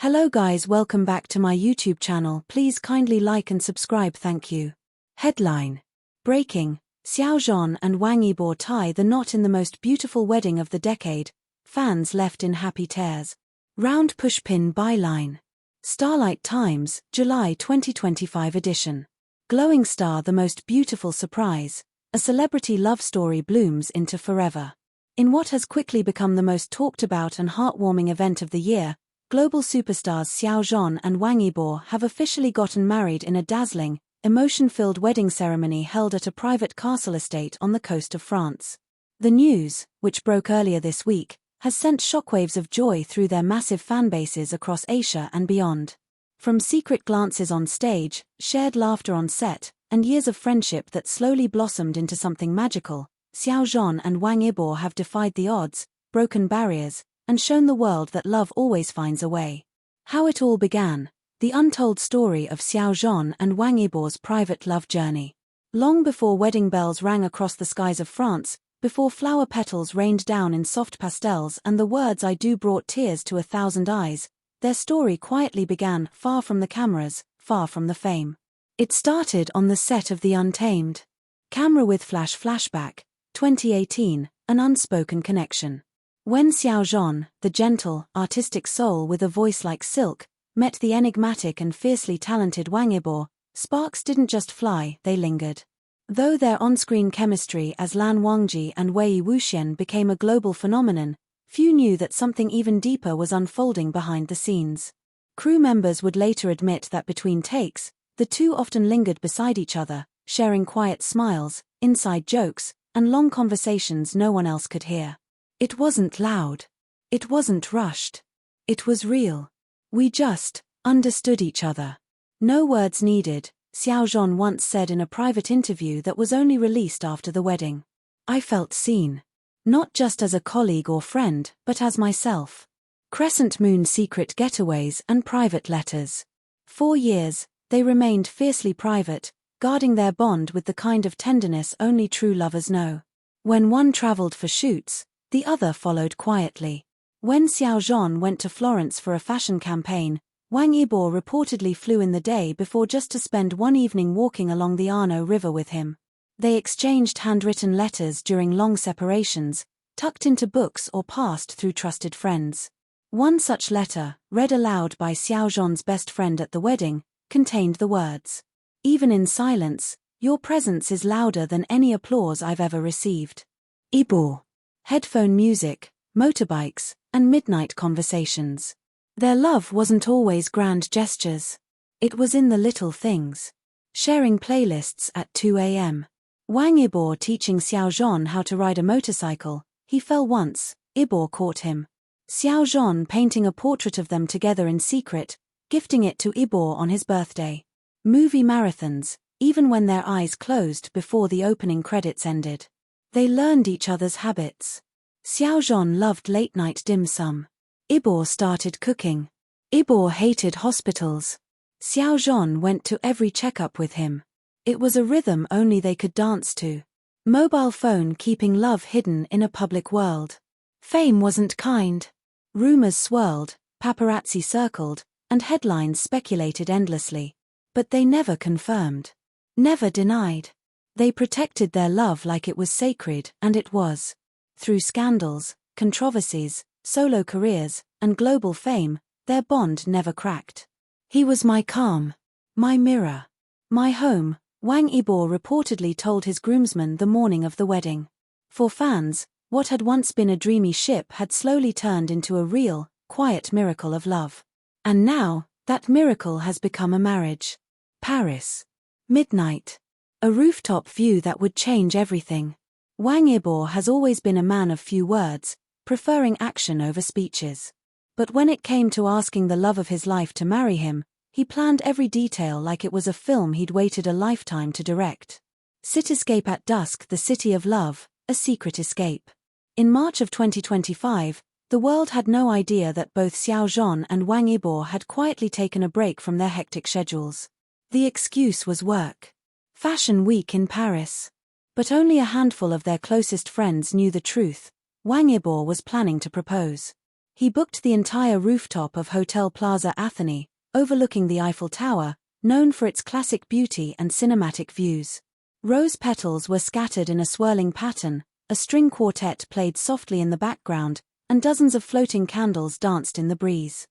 Hello guys, welcome back to my YouTube channel. Please kindly like and subscribe, thank you. Headline: Breaking, Xiao and Wang Yibo tie the knot in the most beautiful wedding of the decade, fans left in happy tears. Round pushpin byline. Starlight Times, July 2025 edition. Glowing star, the most beautiful surprise, a celebrity love story blooms into forever. In what has quickly become the most talked about and heartwarming event of the year, global superstars Xiao and Wang Yibo have officially gotten married in a dazzling, emotion-filled wedding ceremony held at a private castle estate on the coast of France. The news, which broke earlier this week, has sent shockwaves of joy through their massive fanbases across Asia and beyond. From secret glances on stage, shared laughter on set, and years of friendship that slowly blossomed into something magical, Xiao and Wang Yibo have defied the odds, broken barriers, and shown the world that love always finds a way. How it all began: the untold story of Xiao and Wang Yibo's private love journey. Long before wedding bells rang across the skies of France, before flower petals rained down in soft pastels and the words "I do" brought tears to 1,000 eyes, their story quietly began, far from the cameras, far from the fame. It started on the set of The Untamed. Camera with flashback, 2018, an unspoken connection. When Xiao, the gentle, artistic soul with a voice like silk, met the enigmatic and fiercely talented Wang Yibo, sparks didn't just fly, they lingered. Though their on-screen chemistry as Lan Wangji and Wei Wuxian became a global phenomenon, few knew that something even deeper was unfolding behind the scenes. Crew members would later admit that between takes, the two often lingered beside each other, sharing quiet smiles, inside jokes, and long conversations no one else could hear. It wasn't loud. It wasn't rushed. It was real. We just understood each other. No words needed, Xiao once said in a private interview that was only released after the wedding. I felt seen. Not just as a colleague or friend, but as myself. Crescent moon secret getaways and private letters. 4 years, they remained fiercely private, guarding their bond with the kind of tenderness only true lovers know. When one traveled for shoots, the other followed quietly. When Xiao went to Florence for a fashion campaign, Wang Yibo reportedly flew in the day before just to spend one evening walking along the Arno River with him. They exchanged handwritten letters during long separations, tucked into books or passed through trusted friends. One such letter, read aloud by Xiao's best friend at the wedding, contained the words, "Even in silence, your presence is louder than any applause I've ever received." Yibo. Headphone music, motorbikes, and midnight conversations. Their love wasn't always grand gestures. It was in the little things. Sharing playlists at 2 a.m. Wang Yibo teaching Xiao how to ride a motorcycle. He fell once, Yibo caught him. Xiao painting a portrait of them together in secret, gifting it to Yibo on his birthday. Movie marathons, even when their eyes closed before the opening credits ended. They learned each other's habits. Xiao loved late-night dim sum. Yibo started cooking. Yibo hated hospitals. Xiao went to every checkup with him. It was a rhythm only they could dance to. Mobile phone keeping love hidden in a public world. Fame wasn't kind. Rumors swirled, paparazzi circled, and headlines speculated endlessly. But they never confirmed. Never denied. They protected their love like it was sacred, and it was. Through scandals, controversies, solo careers, and global fame, their bond never cracked. He was my calm, my mirror, my home, Wang Yibo reportedly told his groomsmen the morning of the wedding. For fans, what had once been a dreamy ship had slowly turned into a real, quiet miracle of love. And now, that miracle has become a marriage. Paris. Midnight. A rooftop view that would change everything. Wang Yibo has always been a man of few words, preferring action over speeches. But when it came to asking the love of his life to marry him, he planned every detail like it was a film he'd waited a lifetime to direct. Cityscape at dusk, the city of love, a secret escape. In March of 2025, the world had no idea that both Xiao and Wang Yibo had quietly taken a break from their hectic schedules. The excuse was work. Fashion Week in Paris. But only a handful of their closest friends knew the truth. Wang Yibo was planning to propose. He booked the entire rooftop of Hotel Plaza Athénée, overlooking the Eiffel Tower, known for its classic beauty and cinematic views. Rose petals were scattered in a swirling pattern, a string quartet played softly in the background, and dozens of floating candles danced in the breeze.